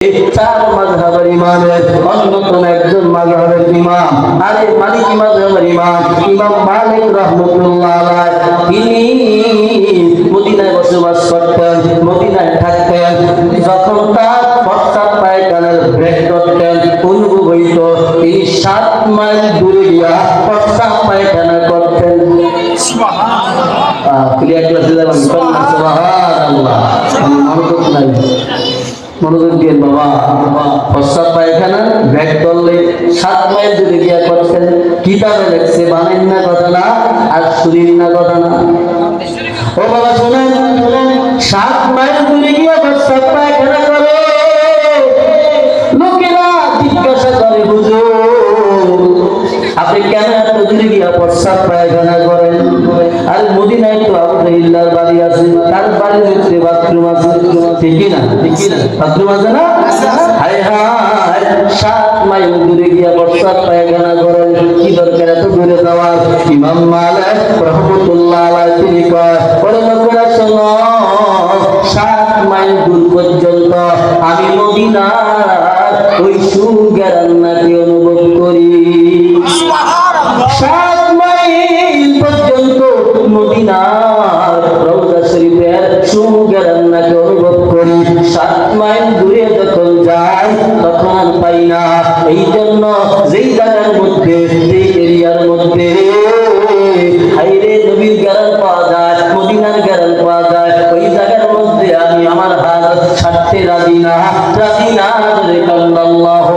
চার মাযহাবের ইমামের অন্যতম একজন মাযহাবের ইমাম, আরে মালিকি মাযহাবের ইমাম ইমাম মালিক রাহমাতুল্লাহ আলাইহি। তিনি মদিনায় বসবাস করতেন, মদিনায় থাকতেন। যখন তার প্রস্রাব পায়খানার ব্রেক করতেন, অনুভব হইত তিনি 7 মাইল দূরে গিয়া প্রস্রাব পায়খানা করতেন। সুবহানাল্লাহ। ক্লিয়ার ক্লাসে যাবেন, সুবহানাল্লাহ। মনোযোগ নাই, মনোযোগ দিয়ে বাবা। প্রস্রাব পায়খানা ব্যাগ করলে 7 মাইল দূরে গিয়া করছেন। কিতাবে লেখছে, বানেন না কথা না, আর শুনিন না কথা না। ও বাবা শুনেন, 7 মাইল দূরে গিয়া প্রস্রাব পায়খানা করে। লোকেরা জিজ্ঞাসা করে, হুজুর আপনি কেন এত দূরে গিয়া প্রস্রাব পায়খানা করেন? আর মদিনায় তো আবু জাহিল্লার বাড়ি আছে, তার বাড়ির ভিতরে বাথরুম আছে, ঠিকই না? বাথরুম আছে না? হায় হায়, 7 মাইল দূরে গিয়া প্রস্রাব পায়খানা করেন, কি দরকার এত দূরে যাওয়ার? ইমাম মালিক রাহমাতুল্লাহ আলাইহি তিনি কয়, ওরে লোকেরা শোনো, 7 মাইল দূর পর্যন্ত আমি মদিনার ওই সুগন্ধকে অনুভব করি। 7 মাইল পর্যন্ত মদিনার রওজা শরীফের সুগন্ধকে অনুভব করি। 7 মাইল দূরে যখন যাই তখন আর পাই না। এই জন্য যেই জায়গার মধ্যে, যেই এরিয়ার মধ্যে হাইরে নবীর গ্যারান পাওয়া যায়, মদিনার গ্যারান পাওয়া যায়, ওই জায়গার মধ্যে আমি আমার হাত ছাড়তে রাজি না, রাজি না। আল্লাহু